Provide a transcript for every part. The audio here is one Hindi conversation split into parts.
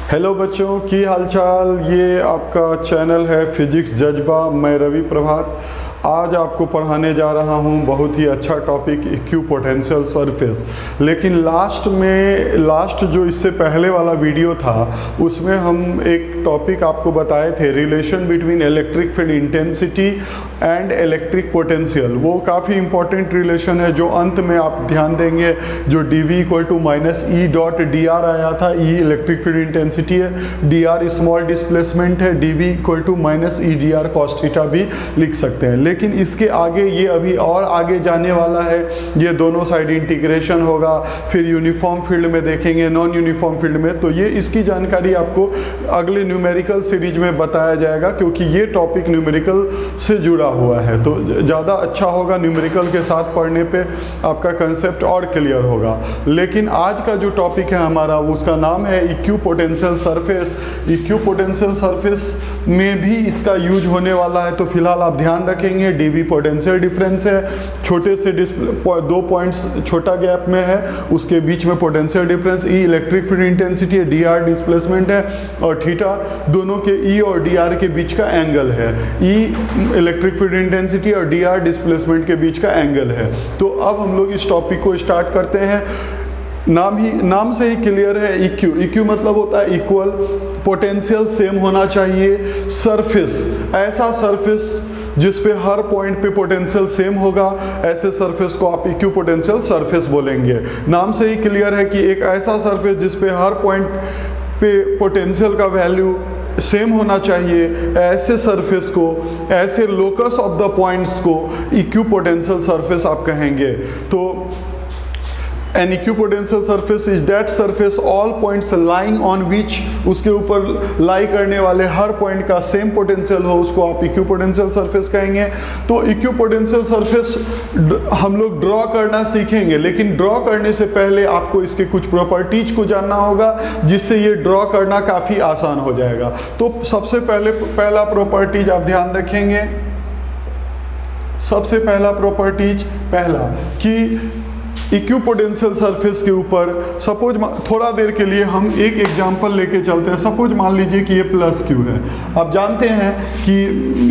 हेलो बच्चों की हालचाल। ये आपका चैनल है फिजिक्स जज्बा। मैं रवि प्रभात आज आपको पढ़ाने जा रहा हूँ बहुत ही अच्छा टॉपिक इक्विपोटेंशियल सरफेस। लेकिन लास्ट जो इससे पहले वाला वीडियो था उसमें हम एक टॉपिक आपको बताए थे, relation between electric field intensity and electric potential. वो काफ़ी इंपॉर्टेंट रिलेशन है जो अंत में आप ध्यान देंगे, जो dV equal to minus E dot D R आया था। ई इलेक्ट्रिक फील्ड इंटेंसिटी है, डी आर स्मॉल डिस्प्लेसमेंट है, dV equal to minus E D R cos theta भी लिख सकते हैं। लेकिन इसके आगे ये अभी और आगे जाने वाला है। ये दोनों साइड इंटीग्रेशन होगा, फिर यूनिफॉर्म फील्ड में देखेंगे, नॉन यूनिफॉर्म फील्ड में। तो ये इसकी जानकारी आपको अगले न्यूमेरिकल सीरीज में बताया जाएगा, क्योंकि ये टॉपिक न्यूमेरिकल से जुड़ा हुआ है। तो ज़्यादा अच्छा होगा न्यूमेरिकल के साथ पढ़ने पे, आपका कंसेप्ट और क्लियर होगा। लेकिन आज का जो टॉपिक है हमारा, उसका नाम है इक्विपोटेंशियल सरफेस। इक्विपोटेंशियल सरफेस में भी इसका यूज होने वाला है। तो फिलहाल आप ध्यान रखेंगे, dV पोटेंशियल डिफरेंस है, छोटे से दो पॉइंट्स छोटा गैप में है, उसके बीच में potential difference. E electric field intensity है, dr डिस्प्लेसमेंट है, और थीटा दोनों के E और dr के बीच का एंगल है। E इलेक्ट्रिक फील्ड इंटेंसिटी और dr डिस्प्लेसमेंट के बीच का एंगल है। तो अब हम लोग इस टॉपिक को स्टार्ट करते हैं। नाम से ही क्लियर है, इक्यू मतलब होता है इक्वल, पोटेंशियल सेम होना चाहिए, सरफेस ऐसा सरफेस जिस पे हर पॉइंट पे पोटेंशियल सेम होगा, ऐसे सरफेस को आप इक्विपोटेंशियल सरफेस बोलेंगे। नाम से ही क्लियर है कि एक ऐसा सरफेस जिस पे हर पॉइंट पे पोटेंशियल का वैल्यू सेम होना चाहिए, ऐसे सरफेस को, ऐसे लोकस ऑफ द पॉइंट्स को इक्विपोटेंशियल सरफेस आप कहेंगे। तो an equipotential surface is that surface all points lying on which, उसके ऊपर लाई करने वाले हर पॉइंट का सेम पोटेंशियल हो, उसको आप इक्विपोटेंशियल सरफेस कहेंगे। तो इक्विपोटेंशियल सरफेस हम लोग ड्रॉ करना सीखेंगे, लेकिन ड्रॉ करने से पहले आपको इसके कुछ प्रॉपर्टीज को जानना होगा, जिससे ये ड्रॉ करना काफ़ी आसान हो जाएगा। तो सबसे पहला प्रॉपर्टीज आप ध्यान रखेंगे। सबसे पहला प्रॉपर्टीज कि इक्विपोटेंशियल सरफेस के ऊपर सपोज थोड़ा देर के लिए हम एक एग्जांपल लेके चलते हैं। सपोज मान लीजिए कि ये प्लस क्यू है। आप जानते हैं कि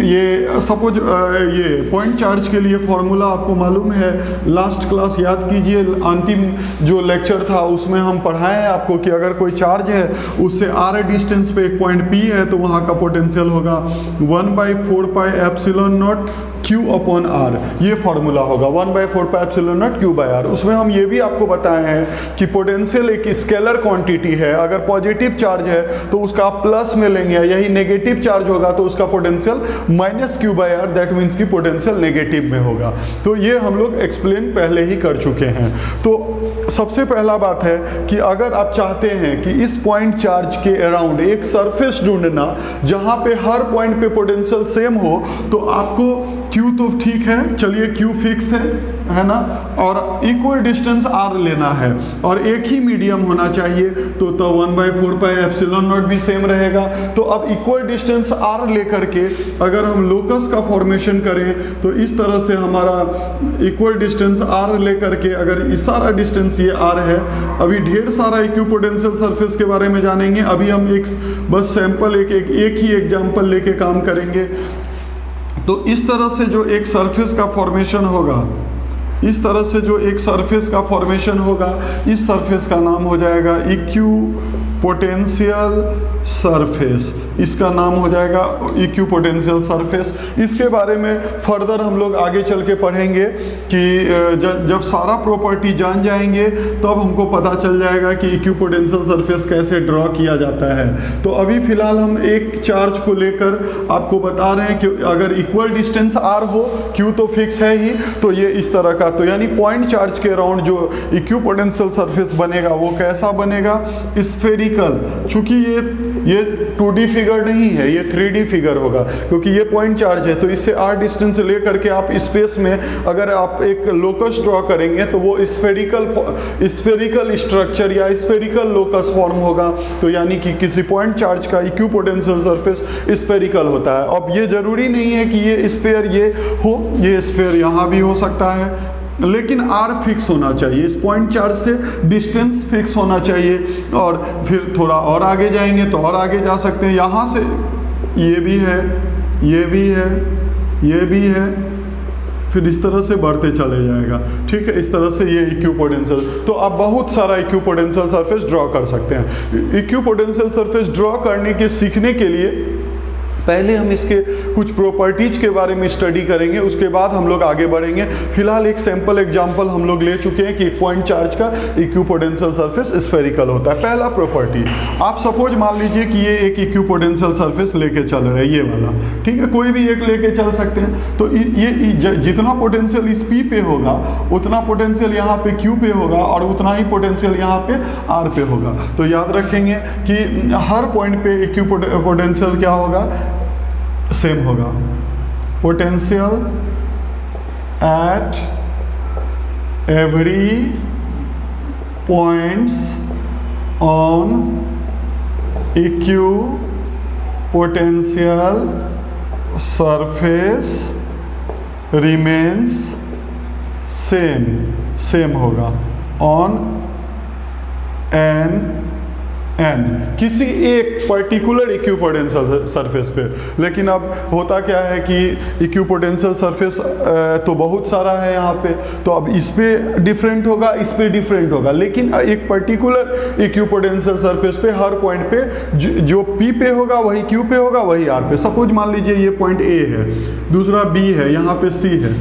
ये सपोज ये पॉइंट चार्ज के लिए फॉर्मूला आपको मालूम है, लास्ट क्लास याद कीजिए, अंतिम जो लेक्चर था उसमें हम पढ़ाए आपको कि अगर कोई चार्ज है उससे r डिस्टेंस पे एक पॉइंट P है, तो वहाँ का पोटेंशियल होगा 1/4 pi epsilon naught Q upon R। ये फॉर्मूला होगा 1/4 pi epsilon naught Q by R। उसमें हम ये भी आपको बताए हैं कि पोटेंशियल एक स्केलर क्वांटिटी है। अगर पॉजिटिव चार्ज है तो उसका आप प्लस में लेंगे, यही नेगेटिव चार्ज होगा तो उसका potential minus Q by R, that means की पोटेंशियल नेगेटिव में होगा। तो ये हम लोग एक्सप्लेन पहले ही कर चुके हैं। तो सबसे पहला बात है कि अगर आप चाहते हैं कि इस पॉइंट चार्ज के अराउंड एक सरफेस ढूंढना जहाँ पे हर पॉइंट पे पोटेंशियल सेम हो, तो आपको Q तो ठीक है, चलिए Q फिक्स है ना, और इक्वल डिस्टेंस R लेना है और एक ही मीडियम होना चाहिए। तो 1/4 पाई एप्सिलॉन नॉट भी सेम रहेगा। तो अब इक्वल डिस्टेंस R लेकर के अगर हम लोकस का फॉर्मेशन करें, तो इस तरह से हमारा इक्वल डिस्टेंस R लेकर के, अगर इस सारा डिस्टेंस ये R है, अभी ढेर सारा इक्विपोटेंशियल सरफेस के बारे में जानेंगे। अभी हम एक बस सैंपल एक ही एग्जाम्पल लेके काम करेंगे। तो इस तरह से जो एक सरफेस का फॉर्मेशन होगा, इस तरह से जो एक सरफेस का फॉर्मेशन होगा, इस सरफेस का नाम हो जाएगा इक्विपोटेंशियल सरफेस। इसका नाम हो जाएगा इक्विपोटेंशियल सरफेस। इसके बारे में फर्दर हम लोग आगे चल के पढ़ेंगे कि जब सारा प्रॉपर्टी जान जाएंगे तब हमको पता चल जाएगा कि इक्विपोटेंशियल सरफेस कैसे ड्रॉ किया जाता है। तो अभी फिलहाल हम एक चार्ज को लेकर आपको बता रहे हैं कि अगर इक्वल डिस्टेंस R हो, Q तो फिक्स है ही, तो ये इस तरह का, तो यानी पॉइंट चार्ज के अराउंड जो इक्विपोटेंशियल सरफेस बनेगा वो कैसा बनेगा, स्फेरिकल। चूंकि ये 2D फिगर नहीं है, ये 3D फिगर होगा, क्योंकि ये पॉइंट चार्ज है। तो इससे R डिस्टेंस ले करके आप स्पेस में अगर आप एक लोकस ड्रॉ करेंगे तो वो स्फेरिकल स्ट्रक्चर या स्फेरिकल लोकस फॉर्म होगा। तो यानी कि किसी पॉइंट चार्ज का इक्विपोटेंशियल सरफेस स्फेरिकल होता है। अब ये जरूरी नहीं है कि ये स्फेयर ये हो, ये स्फेयर यहाँ भी हो सकता है, लेकिन आर फिक्स होना चाहिए, इस पॉइंट चार्ज से डिस्टेंस फिक्स होना चाहिए। और फिर थोड़ा और आगे जाएंगे तो और आगे जा सकते हैं। यहाँ से ये भी है, ये भी है, ये भी है, फिर इस तरह से बढ़ते चले जाएगा। ठीक है, इस तरह से ये इक्विपोटेंशियल। तो आप बहुत सारा इक्विपोटेंशियल सरफेस ड्रॉ कर सकते हैं। इक्विपोटेंशियल सरफेस ड्रॉ करने के सीखने के लिए पहले हम इसके कुछ प्रॉपर्टीज के बारे में स्टडी करेंगे, उसके बाद हम लोग आगे बढ़ेंगे। फिलहाल एक सैंपल एग्जांपल हम लोग ले चुके हैं कि एक पॉइंट चार्ज का इक्विपोटेंशियल सरफेस स्फेरिकल होता है। पहला प्रॉपर्टी, आप सपोज मान लीजिए कि ये एक इक्विपोटेंशियल सरफेस लेके चल रहा है, ये वाला, ठीक है, कोई भी एक लेके चल सकते हैं। तो ये जितना पोटेंशियल इस P पे होगा उतना पोटेंशियल यहाँ पे Q पे होगा और उतना ही पोटेंशियल यहाँ पे R पे होगा। तो याद रखेंगे कि हर पॉइंट पे इक्विपोटेंशियल क्या होगा, सेम होगा। Potential at every points on equipotential surface remains same होगा ऑन एन किसी एक पर्टिकुलर इक्विपोटेंशियल सरफेस पे। लेकिन अब होता क्या है कि इक्विपोटेंशियल सरफेस तो बहुत सारा है यहाँ पे, तो अब इस पे डिफरेंट होगा, इस पे डिफरेंट होगा, लेकिन एक पर्टिकुलर इक्विपोटेंशियल सरफेस पे हर पॉइंट पे जो P पे होगा वही Q पे होगा, वही R पे। सपोज मान लीजिए ये पॉइंट A है, दूसरा B है, यहाँ पे C है,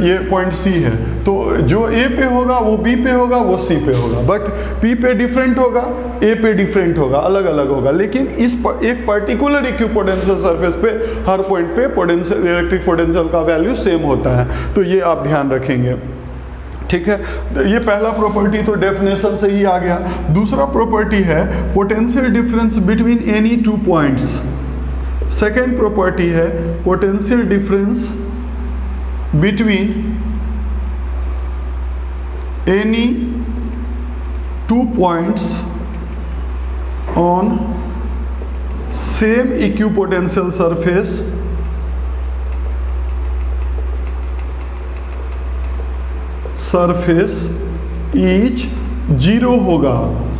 ये पॉइंट C है, तो जो A पे होगा वो B पे होगा, वो C पे होगा, बट P पे डिफरेंट होगा, A पे डिफरेंट होगा, अलग अलग होगा। लेकिन एक पर्टिकुलर इक्विपोटेंशियल सरफेस पे हर पॉइंट पे पोटेंशियल, इलेक्ट्रिक पोटेंशियल का वैल्यू सेम होता है। तो ये आप ध्यान रखेंगे। ठीक है, ये पहला प्रॉपर्टी तो डेफिनेशन से ही आ गया। दूसरा प्रॉपर्टी है potential difference between any two points. Second property है potential difference between any two points on same equipotential surface each zero होगा।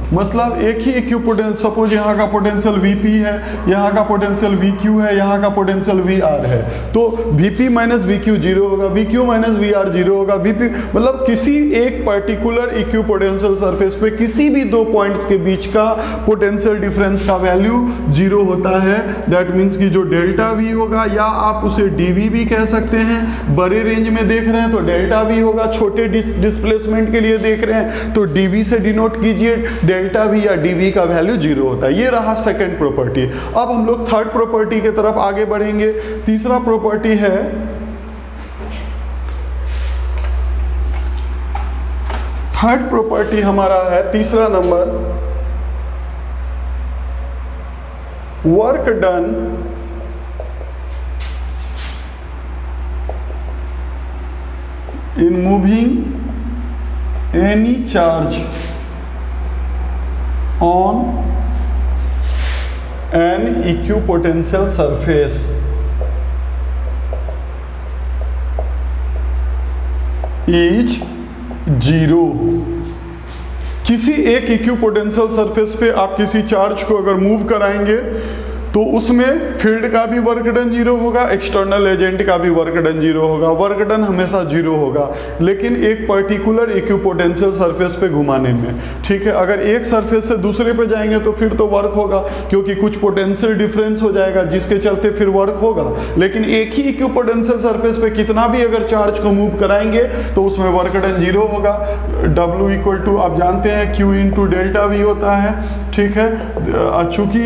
मतलब एक ही इक्विपोटेंशियल, सपोज यहाँ का पोटेंशियल Vp है, यहाँ का पोटेंशियल Vq है, यहाँ का पोटेंशियल Vr है, तो Vp माइनस Vq जीरो होगा, Vq माइनस Vr जीरो होगा, Vp मतलब किसी एक पर्टिकुलर इक्विपोटेंशियल सरफेस पे किसी भी दो पॉइंट्स के बीच का पोटेंशियल डिफरेंस का वैल्यू जीरो होता है। दैट मीन्स कि जो डेल्टा V होगा, या आप उसे dV भी कह सकते हैं, बड़े रेंज में देख रहे हैं तो डेल्टा V होगा, छोटे डिस्प्लेसमेंट के लिए देख रहे हैं तो dV से डिनोट कीजिए, डेल्टा V या dV का वैल्यू जीरो होता है। ये रहा सेकंड प्रॉपर्टी। अब हम लोग थर्ड प्रॉपर्टी की तरफ आगे बढ़ेंगे। तीसरा प्रॉपर्टी है थर्ड प्रॉपर्टी हमारा है तीसरा number, work done in moving any charge on an equipotential surface is zero। किसी एक इक्विपोटेंशियल सरफेस पे आप किसी चार्ज को अगर मूव कराएंगे तो उसमें फील्ड का भी वर्क डन जीरो होगा, एक्सटर्नल एजेंट का भी वर्क डन जीरो होगा, वर्क डन हमेशा जीरो होगा, लेकिन एक पर्टिकुलर इक्विपोटेंशियल सरफेस पे घुमाने में। ठीक है, अगर एक सरफेस से दूसरे पे जाएंगे तो फिर तो वर्क होगा, क्योंकि कुछ पोटेंशियल डिफरेंस हो जाएगा जिसके चलते फिर वर्क होगा। लेकिन एक ही इक्विपोटेंशियल सरफेस पे कितना भी अगर चार्ज को मूव कराएंगे तो उसमें वर्क डन जीरो होगा। W इक्वल टू आप जानते हैं Q इंटू डेल्टा V होता है। ठीक है, चूंकि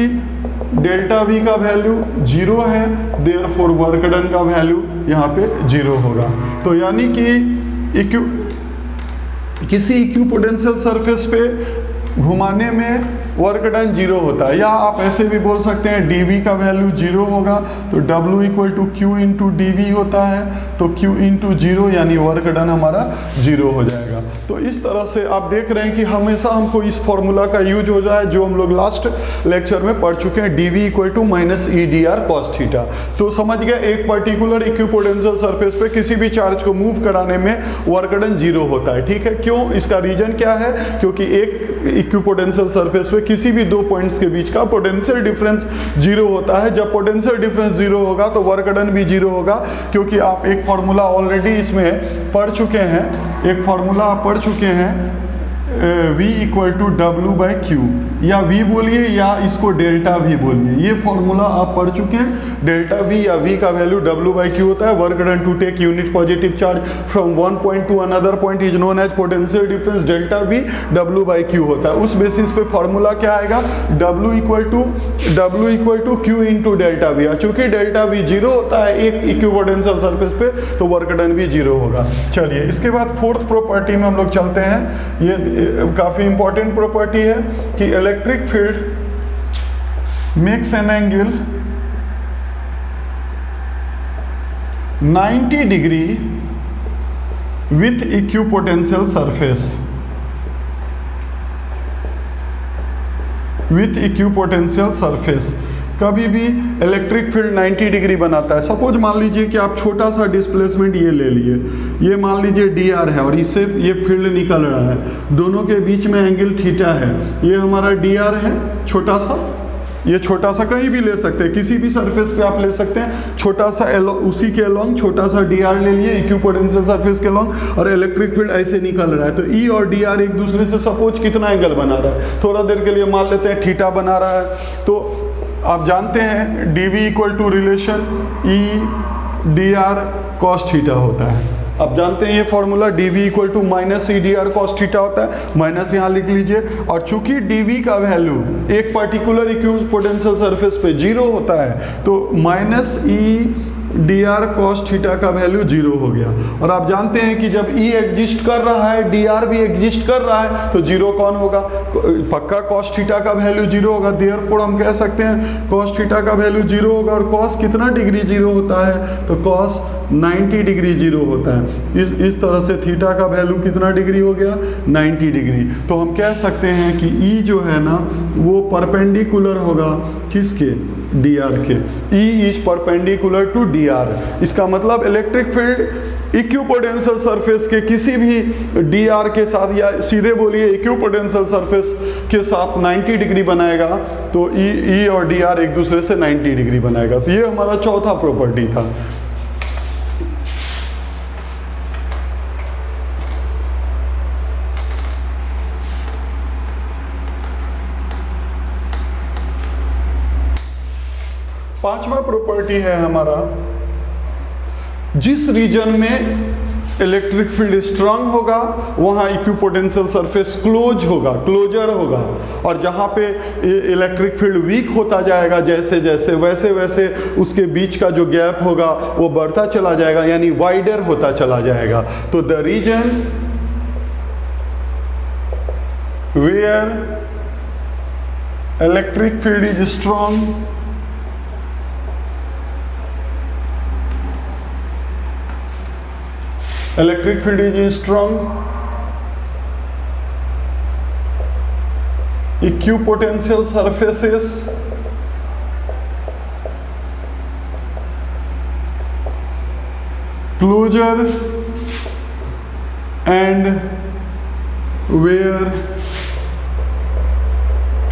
डेल्टा V का वैल्यू जीरो है, देयरफॉर वर्क डन का वैल्यू यहाँ पे जीरो होगा। तो यानी कि किसी इक्विपोटेंशियल सरफेस पे घुमाने में वर्क डन जीरो होता है। या आप ऐसे भी बोल सकते हैं dv का वैल्यू जीरो होगा तो W equal to Q into D होता है, तो Q इंटू जीरो यानी वर्क डन हमारा जीरो हो जाएगा। तो इस तरह से आप देख रहे हैं कि हमेशा हमको इस फॉर्मूला का यूज हो जाए जो हम लोग लास्ट लेक्चर में पढ़ चुके हैं, dv equal to minus E D R cos theta. तो समझ गए, एक पर्टिकुलर इक्विपोटेंशियल सरफेस पे किसी भी चार्ज को मूव कराने में वर्क डन जीरो होता है। ठीक है, क्यों? इसका रीजन क्या है? क्योंकि एक इक्विपोटेंशियल सरफेस पे किसी भी दो पॉइंट्स के बीच का पोटेंशियल डिफरेंस जीरो होता है। जब पोटेंशियल डिफरेंस जीरो होगा तो वर्क डन भी जीरो होगा, क्योंकि आप एक फॉर्मूला ऑलरेडी इसमें पढ़ चुके हैं, एक फॉर्मूला आप पढ़ चुके हैं V equal to W by Q, या V बोलिए या इसको डेल्टा V बोलिए, ये फॉर्मूला आप पढ़ चुके हैं। डेल्टा V या V का वैल्यू W बाई क्यू होता है। Work done to take unit positive charge from one point to another point is known as potential difference delta V, W by Q होता है। उस बेसिस पे फॉर्मूला क्या आएगा? W equal to Q into delta V। चूंकि डेल्टा V जीरो होता है एक इक्विपोटेंशियल सरफेस पे, तो वर्क डन भी जीरो होगा। चलिए, इसके बाद फोर्थ प्रॉपर्टी में हम लोग चलते हैं। ये काफी इंपॉर्टेंट प्रॉपर्टी है कि electric field makes an angle 90 degree with equipotential surface, with equipotential surface. कभी भी इलेक्ट्रिक फील्ड 90 डिग्री बनाता है। सपोज मान लीजिए कि आप छोटा सा डिस्प्लेसमेंट ये ले लिए, ये मान लीजिए dr है और इससे ये फील्ड निकल रहा है, दोनों के बीच में एंगल थीटा है। ये हमारा dr है छोटा सा, ये छोटा सा कहीं भी ले सकते हैं, किसी भी सरफेस पे आप ले सकते हैं। छोटा सा उसी के अलोंग छोटा सा dr ले लिए इक्विपोटेंशियल सरफेस के अलोंग, और इलेक्ट्रिक फील्ड ऐसे निकल रहा है। तो E और dr एक दूसरे से सपोज कितना एंगल बना रहा है? थोड़ा देर के लिए मान लेते हैं थीटा बना रहा है। तो आप जानते हैं dv equal to relation E dr cos theta होता है। आप जानते हैं ये formula dv equal to minus E D R cos theta होता है, माइनस यहाँ लिख लीजिए। और चूंकि dv का वैल्यू एक पर्टिकुलर इक्विपोटेंशियल सरफेस पे जीरो होता है, तो minus E D R cos theta का वैल्यू जीरो हो गया। और आप जानते हैं कि जब E एग्जिस्ट कर रहा है, dr भी एग्जिस्ट कर रहा है, तो जीरो कौन होगा? पक्का कॉस थीटा का वैल्यू जीरो होगा। देयरफॉर हम कह सकते हैं कॉस थीटा का वैल्यू जीरो होगा। और कॉस कितना डिग्री जीरो होता है? तो कॉस 90 डिग्री जीरो होता है। इस तरह से थीटा का वैल्यू कितना डिग्री हो गया? 90 डिग्री। तो हम कह सकते हैं कि E जो है ना वो परपेंडिकुलर होगा किसके? dr के। E is perpendicular to dr। इसका मतलब इलेक्ट्रिक फील्ड इक्विपोटेंशियल सरफेस के किसी भी dr के साथ, या सीधे बोलिए इक्विपोटेंशियल सरफेस के साथ 90 डिग्री बनाएगा। तो E और dr एक दूसरे से 90 डिग्री बनाएगा। तो ये हमारा चौथा प्रॉपर्टी था। पांचवा प्रॉपर्टी है हमारा, जिस रीजन में इलेक्ट्रिक फील्ड स्ट्रांग होगा वहां इक्विपोटेंशियल सरफेस क्लोज होगा, क्लोजर होगा। और जहां पे इलेक्ट्रिक फील्ड वीक होता जाएगा जैसे जैसे, वैसे वैसे उसके बीच का जो गैप होगा वो बढ़ता चला जाएगा, यानी वाइडर होता चला जाएगा। तो the region where electric field is strong electric field is strong, equipotential surfaces closure, and where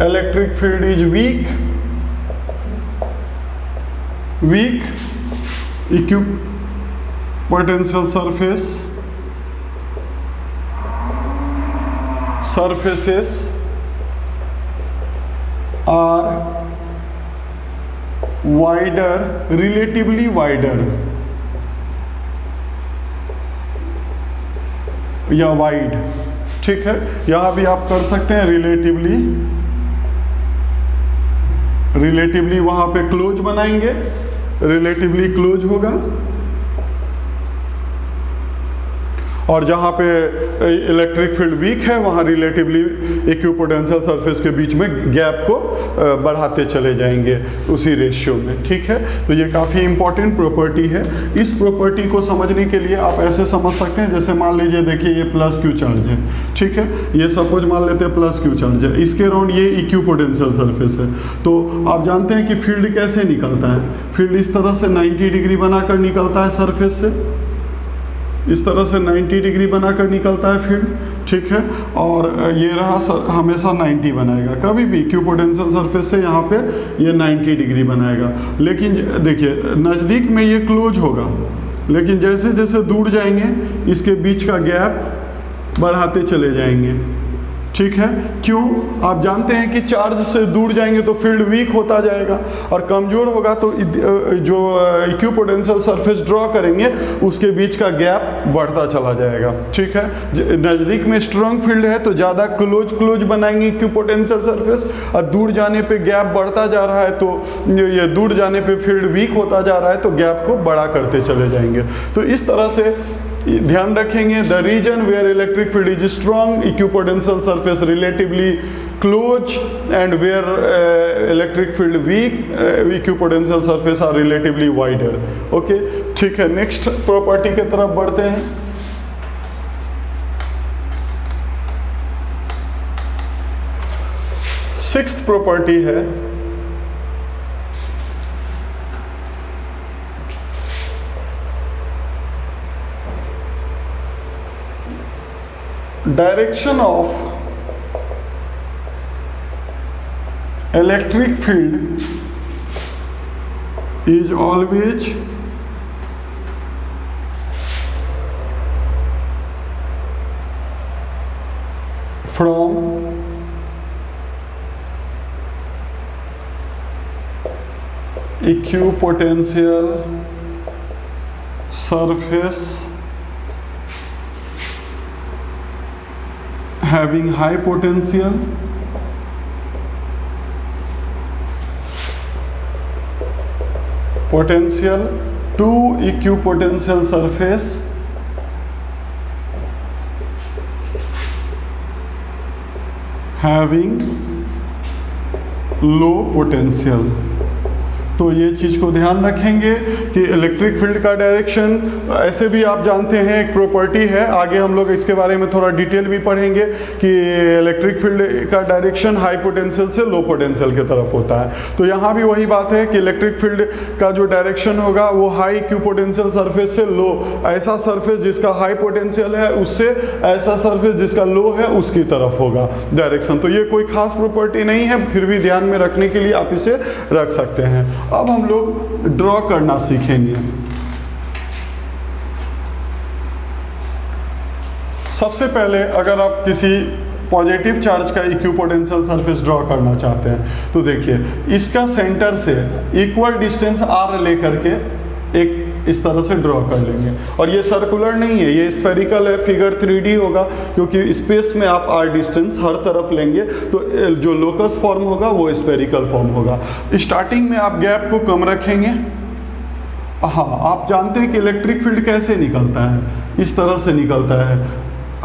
electric field is weak potential surfaces are wider, relatively wider या वाइड। ठीक है, यहां भी आप कर सकते हैं रिलेटिवली वहां पे क्लोज बनाएंगे, रिलेटिवली क्लोज होगा। और जहाँ पे इलेक्ट्रिक फील्ड वीक है वहाँ रिलेटिवली इक्विपोटेंशियल सरफेस के बीच में गैप को बढ़ाते चले जाएंगे उसी रेशियो में, ठीक है। तो ये काफ़ी इंपॉर्टेंट प्रॉपर्टी है। इस प्रॉपर्टी को समझने के लिए आप ऐसे समझ सकते हैं, जैसे मान लीजिए देखिए ये प्लस क्यू चार्ज है, ठीक है, ये सपोज मान लेते हैं प्लस क्यू चार्ज है, इसके अराउंड ये इक्विपोटेंशियल सरफेस है। तो आप जानते हैं कि फील्ड कैसे निकलता है, फील्ड इस तरह से 90 डिग्री बनाकर निकलता है सरफेस से, इस तरह से 90 डिग्री बनाकर निकलता है फील्ड, ठीक है। और ये रहा हमेशा 90 बनाएगा, कभी भी इक्विपोटेंशियल सरफेस से यहाँ पे ये 90 डिग्री बनाएगा। लेकिन देखिए नज़दीक में ये क्लोज होगा, लेकिन जैसे जैसे दूर जाएंगे इसके बीच का गैप बढ़ाते चले जाएंगे, ठीक है। क्यों? आप जानते हैं कि चार्ज से दूर जाएंगे तो फील्ड वीक होता जाएगा और कमज़ोर होगा तो जो इक्विपोटेंशियल सरफेस ड्रॉ करेंगे उसके बीच का गैप बढ़ता चला जाएगा, ठीक है। नज़दीक में स्ट्रॉन्ग फील्ड है तो ज़्यादा क्लोज बनाएंगे इक्विपोटेंशियल सरफेस, और दूर जाने पे गैप बढ़ता जा रहा है तो ये दूर जाने पे फील्ड वीक होता जा रहा है तो गैप को बड़ा करते चले जाएंगे। तो इस तरह से ध्यान रखेंगे, the region where electric field is strong equipotential surface relatively close, and where electric field weak equipotential surface are relatively wider. Okay, ठीक है। नेक्स्ट प्रॉपर्टी की तरफ बढ़ते हैं। सिक्स्थ प्रॉपर्टी है direction of electric field is always from equipotential surface having high potential to equipotential surface having low potential। तो ये चीज़ को ध्यान रखेंगे कि इलेक्ट्रिक फील्ड का डायरेक्शन ऐसे भी आप जानते हैं एक प्रॉपर्टी है, आगे हम लोग इसके बारे में थोड़ा डिटेल भी पढ़ेंगे कि इलेक्ट्रिक फील्ड का डायरेक्शन हाई पोटेंशियल से लो पोटेंशियल की तरफ होता है। तो यहाँ भी वही बात है कि इलेक्ट्रिक फील्ड का जो डायरेक्शन होगा वो हाई इक्विपोटेंशियल सरफेस से लो, ऐसा सरफेस जिसका हाई पोटेंशियल है उससे ऐसा सरफेस जिसका लो है उसकी तरफ होगा डायरेक्शन। तो ये कोई खास प्रॉपर्टी नहीं है, फिर भी ध्यान में रखने के लिए आप इसे रख सकते हैं। अब हम लोग ड्रॉ करना सीखेंगे। सबसे पहले अगर आप किसी पॉजिटिव चार्ज का इक्विपोटेंशियल सरफेस ड्रॉ करना चाहते हैं तो देखिए इसका सेंटर से इक्वल डिस्टेंस r लेकर के एक इस तरह से ड्रॉ कर लेंगे। और ये सर्कुलर नहीं है, ये स्फेरिकल है, फिगर 3D होगा क्योंकि स्पेस में आप r डिस्टेंस हर तरफ लेंगे तो जो लोकस फॉर्म होगा वो स्फेरिकल फॉर्म होगा। स्टार्टिंग में आप गैप को कम रखेंगे। हाँ, आप जानते हैं कि इलेक्ट्रिक फील्ड कैसे निकलता है, इस तरह से निकलता है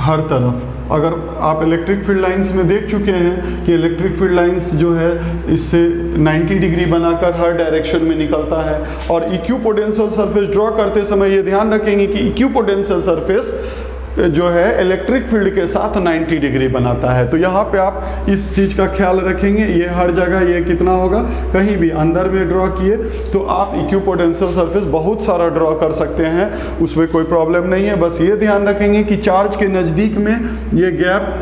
हर तरफ। अगर आप इलेक्ट्रिक फील्ड लाइंस में देख चुके हैं कि इलेक्ट्रिक फील्ड लाइंस जो है इससे 90 डिग्री बनाकर हर डायरेक्शन में निकलता है। और इक्विपोटेंशियल सरफेस ड्रॉ करते समय ये ध्यान रखेंगे कि इक्विपोटेंशियल सरफेस जो है इलेक्ट्रिक फील्ड के साथ 90 डिग्री बनाता है। तो यहाँ पे आप इस चीज़ का ख्याल रखेंगे। ये हर जगह ये कितना होगा, कहीं भी अंदर में ड्रॉ किए तो आप इक्विपोटेंशियल सरफेस बहुत सारा ड्रॉ कर सकते हैं, उसमें कोई प्रॉब्लम नहीं है। बस ये ध्यान रखेंगे कि चार्ज के नज़दीक में ये गैप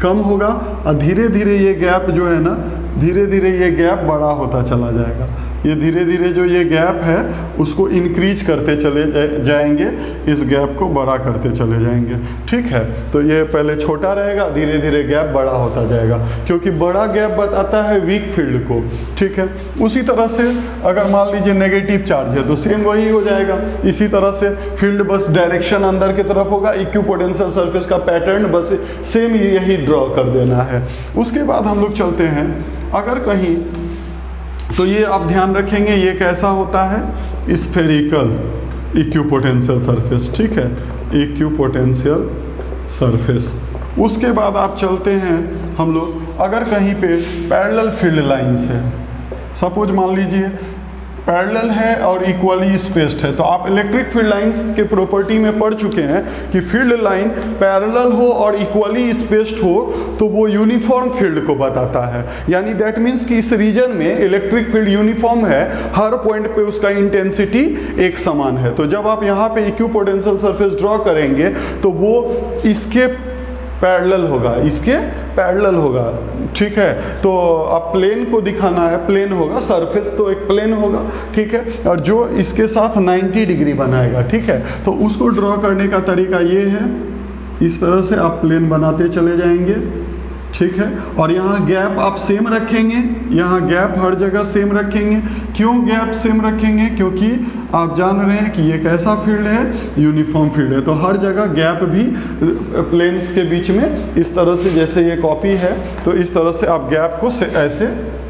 कम होगा और धीरे धीरे ये गैप जो है ना, धीरे धीरे ये गैप बड़ा होता चला जाएगा। ये धीरे धीरे जो ये गैप है उसको इंक्रीज करते चले जाएंगे, इस गैप को बड़ा करते चले जाएंगे, ठीक है। तो ये पहले छोटा रहेगा, धीरे धीरे गैप बड़ा होता जाएगा क्योंकि बड़ा गैप बताता है वीक फील्ड को, ठीक है। उसी तरह से अगर मान लीजिए नेगेटिव चार्ज है तो सेम वही हो जाएगा। इसी तरह से फील्ड बस डायरेक्शन अंदर की तरफ होगा, इक्विपोटेंशियल सरफेस का पैटर्न बस सेम यही ड्रॉ कर देना है। उसके बाद हम लोग चलते हैं अगर कहीं, तो ये आप ध्यान रखेंगे ये कैसा होता है, स्फेरिकल इक्विपोटेंशियल सरफेस, ठीक है। Equipotential surface. उसके बाद आप चलते हैं हम लोग, अगर कहीं पे पैरेलल फील्ड लाइंस है, सपोज मान लीजिए पैरेलल है और इक्वली स्पेस्ड है, तो आप इलेक्ट्रिक फील्ड लाइंस के प्रॉपर्टी में पढ़ चुके हैं कि फील्ड लाइन पैरेलल हो और इक्वली स्पेस्ड हो तो वो यूनिफॉर्म फील्ड को बताता है। यानी दैट मीन्स कि इस रीजन में इलेक्ट्रिक फील्ड यूनिफॉर्म है, हर पॉइंट पे उसका इंटेंसिटी एक समान है। तो जब आप यहाँ पे इक्विपोटेंशियल सरफेस ड्रॉ करेंगे तो वो इसके पैरेलल होगा, इसके पैरेलल होगा, ठीक है। तो अब प्लेन को दिखाना है, प्लेन होगा, सरफेस तो एक प्लेन होगा, ठीक है, और जो इसके साथ 90 डिग्री बनाएगा, ठीक है। तो उसको ड्रॉ करने का तरीका ये है, इस तरह से आप प्लेन बनाते चले जाएंगे, ठीक है। और यहाँ गैप आप सेम रखेंगे, यहाँ गैप हर जगह सेम रखेंगे। क्यों गैप सेम रखेंगे? क्योंकि आप जान रहे हैं कि ये कैसा फील्ड है, यूनिफॉर्म फील्ड है, तो हर जगह गैप भी प्लेन्स के बीच में इस तरह से, जैसे ये कॉपी है तो इस तरह से आप गैप को ऐसे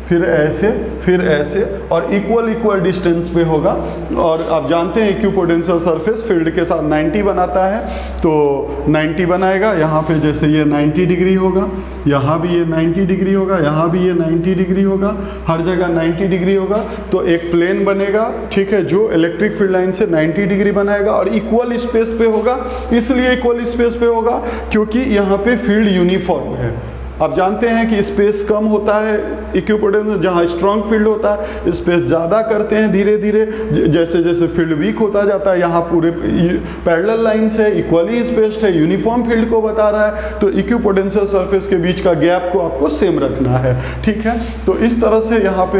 फिर ऐसे फिर ऐसे और इक्वल डिस्टेंस पे होगा। और आप जानते हैं इक्विपोटेंशियल सरफेस फील्ड के साथ 90 बनाता है, तो 90 बनाएगा। यहाँ पे जैसे ये 90 डिग्री होगा, यहाँ भी ये 90 डिग्री होगा, यहाँ भी ये 90 डिग्री होगा, हर जगह 90 डिग्री होगा। तो एक प्लेन बनेगा, ठीक है, जो इलेक्ट्रिक फील्ड लाइन से 90 डिग्री बनाएगा और इक्वल स्पेस पे होगा। इसलिए इक्वल स्पेस पे होगा क्योंकि यहाँ पे फील्ड यूनिफॉर्म है। आप जानते हैं कि स्पेस कम होता है इक्विपोटेंशियल, जहाँ स्ट्रॉन्ग फील्ड होता है स्पेस ज़्यादा करते हैं धीरे धीरे, जैसे जैसे फील्ड वीक होता जाता है। यहाँ पूरे पैरेलल लाइंस है, इक्वली स्पेस्ड है, यूनिफॉर्म फील्ड को बता रहा है, तो इक्विपोटेंशियल सरफेस के बीच का गैप को आपको सेम रखना है, ठीक है। तो इस तरह से यहाँ पे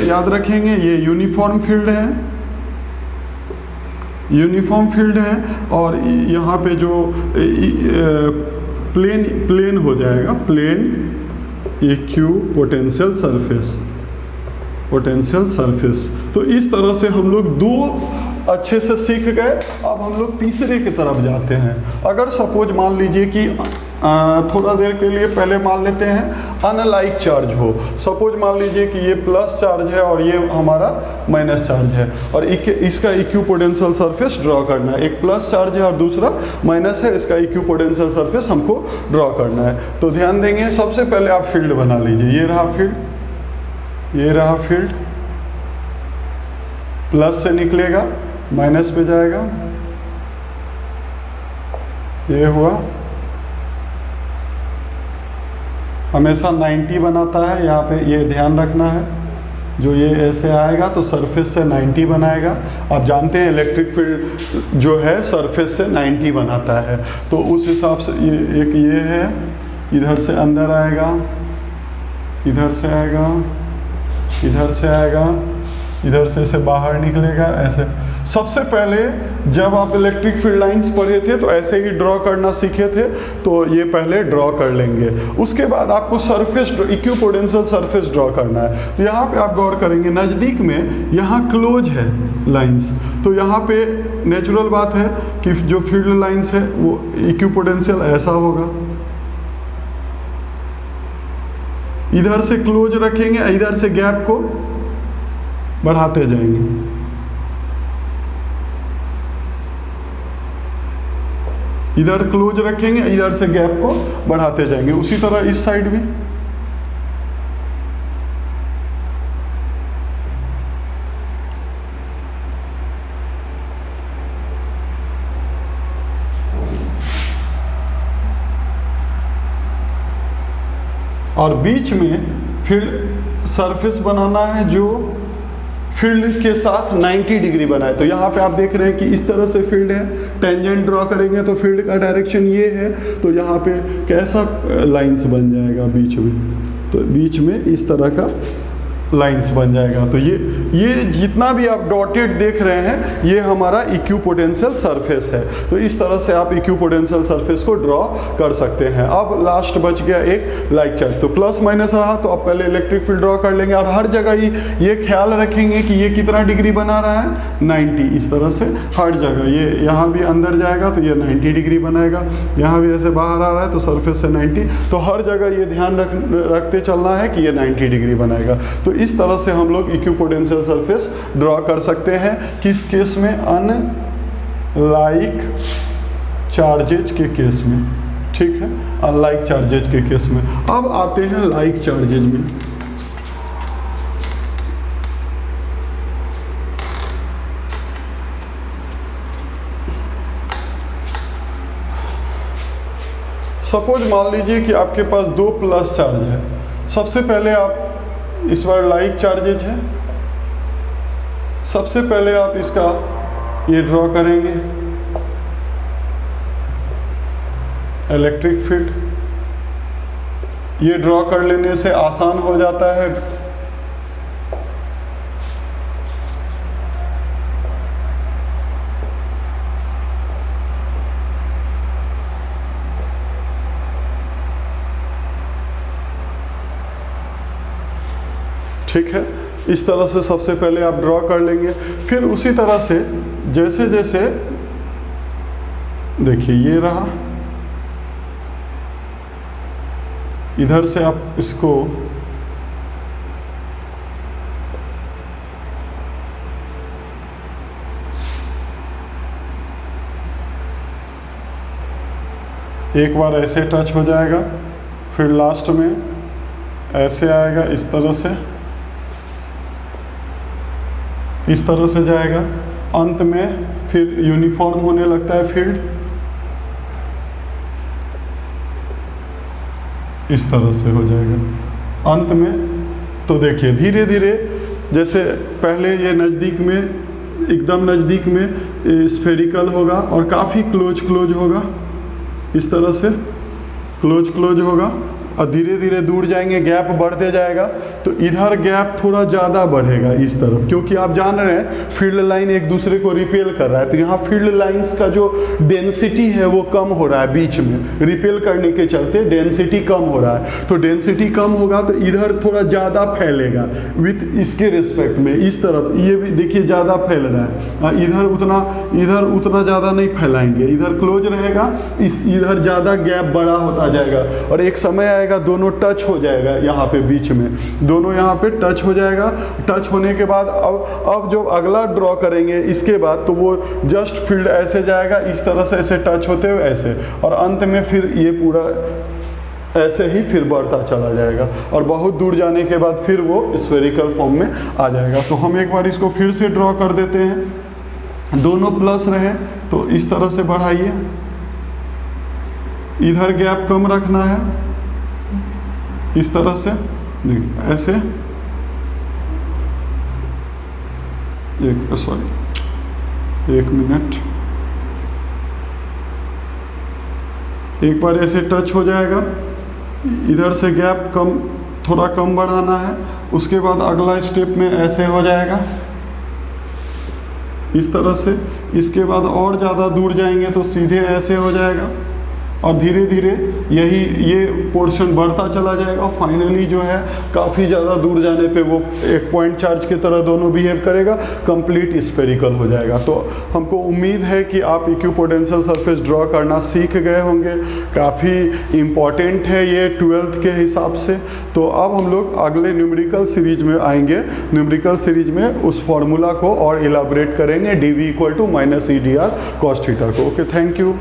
याद रखेंगे, ये यूनिफॉर्म फील्ड है, यूनिफॉर्म फील्ड है, और यहाँ पे जो प्लेन हो जाएगा, plane equipotential surface, potential surface. तो इस तरह से हम लोग दो अच्छे से सीख गए। अब हम लोग तीसरे की तरफ जाते हैं। अगर सपोज मान लीजिए कि थोड़ा देर के लिए पहले मान लेते हैं अनलाइक चार्ज हो। सपोज मान लीजिए कि ये प्लस चार्ज है और ये हमारा माइनस चार्ज है, और इसका इक्विपोटेंशियल सरफेस ड्रॉ करना है। एक प्लस चार्ज है और दूसरा माइनस है, इसका इक्विपोटेंशियल सरफेस हमको ड्रॉ करना है। तो ध्यान देंगे, सबसे पहले आप फील्ड बना लीजिए। ये रहा फील्ड, ये रहा फील्ड, प्लस से निकलेगा माइनस पे जाएगा, ये हुआ। हमेशा 90 बनाता है, यहाँ पे ये ध्यान रखना है। जो ये ऐसे आएगा तो सरफेस से 90 बनाएगा। आप जानते हैं इलेक्ट्रिक फील्ड जो है सरफेस से 90 बनाता है, तो उस हिसाब से ये है, इधर से अंदर आएगा, इधर से आएगा, इधर से आएगा, इधर से बाहर निकलेगा, ऐसे। सबसे पहले जब आप इलेक्ट्रिक फील्ड लाइंस पढ़े थे तो ऐसे ही ड्रॉ करना सीखे थे, तो ये पहले ड्रॉ कर लेंगे। उसके बाद आपको सरफेस इक्विपोटेंशियल सरफेस ड्रॉ करना है। तो यहाँ पे आप गौर करेंगे, नज़दीक में यहाँ क्लोज है लाइंस, तो यहाँ पे नेचुरल बात है कि जो फील्ड लाइंस है वो इक्विपोटेंशियल ऐसा होगा। इधर से क्लोज रखेंगे, इधर से गैप को बढ़ाते जाएंगे। इधर क्लोज रखेंगे, इधर से गैप को बढ़ाते जाएंगे। उसी तरह इस साइड भी। और बीच में फील्ड सरफेस बनाना है जो फील्ड के साथ 90 डिग्री बनाए। तो यहाँ पे आप देख रहे हैं कि इस तरह से फील्ड है, टेंजेंट ड्रॉ करेंगे तो फील्ड का डायरेक्शन ये है, तो यहाँ पे कैसा लाइंस बन जाएगा बीच में, तो बीच में इस तरह का लाइंस बन जाएगा। तो ये जितना भी आप डॉटेड देख रहे हैं ये हमारा इक्विपोटेंशियल सरफेस है। तो इस तरह से आप इक्विपोटेंशियल सरफेस को ड्रॉ कर सकते हैं। अब लास्ट बच गया एक लाइक चार्ज। तो प्लस माइनस रहा तो आप पहले इलेक्ट्रिक फील्ड ड्रॉ कर लेंगे, और हर जगह ही ये ख्याल रखेंगे कि ये कितना डिग्री बना रहा है, 90। इस तरह से हर जगह ये यहाँ भी अंदर जाएगा तो ये 90 डिग्री बनाएगा, यहाँ भी ऐसे बाहर आ रहा है तो सरफेस से 90। तो हर जगह ये ध्यान रखते चलना है कि ये 90 डिग्री बनाएगा। तो इस तरह से हम लोग इक्विपोटेंशियल सरफेस ड्रॉ कर सकते हैं। किस केस में? अनलाइक चार्जेज के केस में, ठीक है, अनलाइक चार्जेज के केस में। अब आते हैं लाइक चार्जेज में। सपोज मान लीजिए कि आपके पास 2 प्लस चार्ज है। सबसे पहले आप इस बार लाइक चार्जेज है, सबसे पहले आप इसका ये ड्रॉ करेंगे इलेक्ट्रिक फील्ड। ये ड्रॉ कर लेने से आसान हो जाता है। ठीक है, इस तरह से सबसे पहले आप ड्रॉ कर लेंगे। फिर उसी तरह से जैसे जैसे देखिए ये रहा, इधर से आप इसको एक बार ऐसे टच हो जाएगा, फिर लास्ट में ऐसे आएगा, इस तरह से जाएगा। अंत में फिर यूनिफॉर्म होने लगता है फील्ड, इस तरह से हो जाएगा अंत में। तो देखिए धीरे धीरे, जैसे पहले ये नज़दीक में, एकदम नज़दीक में स्फेरिकल होगा और काफ़ी क्लोज होगा, इस तरह से क्लोज होगा, और धीरे धीरे दूर जाएंगे, गैप बढ़ते जाएगा। तो इधर गैप थोड़ा ज़्यादा बढ़ेगा इस तरफ, क्योंकि आप जान रहे हैं फील्ड लाइन एक दूसरे को रिपेल कर रहा है। तो यहाँ फील्ड लाइंस का जो डेंसिटी है वो कम हो रहा है, बीच में रिपेल करने के चलते डेंसिटी कम हो रहा है। तो डेंसिटी कम होगा तो इधर थोड़ा ज़्यादा फैलेगा विथ इसके रिस्पेक्ट में, इस तरफ ये भी देखिए ज़्यादा फैल रहा है। इधर उतना ज़्यादा नहीं फैलाएंगे, इधर क्लोज रहेगा, इधर ज़्यादा गैप बड़ा होता जाएगा, और एक समय दोनों टच हो जाएगा यहाँ पे बीच में, दोनों यहाँ पे टच हो जाएगा। टच होने के बाद अब जो अगला ड्रॉ करेंगे इसके बाद, तो वो जस्ट फील्ड ऐसे जाएगा, इस तरह से ऐसे टच होते हुए ऐसे, और अंत में फिर ये पूरा ऐसे ही फिर बढ़ता चला जाएगा, और बहुत दूर जाने के बाद फिर वो स्फेरिकल फॉर्म में आ जाएगा। तो हम एक बार इसको फिर से ड्रॉ कर देते हैं। दोनों प्लस रहे तो इस तरह से बढ़ाइए, इधर गैप कम रखना है, इस तरह से ऐसे, एक मिनट, एक बार ऐसे टच हो जाएगा, इधर से गैप थोड़ा कम बढ़ाना है। उसके बाद अगला स्टेप में ऐसे हो जाएगा, इस तरह से। इसके बाद और ज़्यादा दूर जाएंगे तो सीधे ऐसे हो जाएगा, और धीरे धीरे ये पोर्शन बढ़ता चला जाएगा। फाइनली जो है काफ़ी ज़्यादा दूर जाने पे वो एक पॉइंट चार्ज की तरह दोनों बिहेव करेगा, कंप्लीट स्फेरिकल हो जाएगा। तो हमको उम्मीद है कि आप इक्विपोटेंशियल सरफेस ड्रॉ करना सीख गए होंगे। काफ़ी इम्पॉर्टेंट है ये 12th के हिसाब से। तो अब हम लोग अगले न्यूमेरिकल सीरीज में आएंगे। न्यूमेरिकल सीरीज में उस फॉर्मूला को और इलाबरेट करेंगे, dv = -EDR cos थीटा को। Okay, thank you.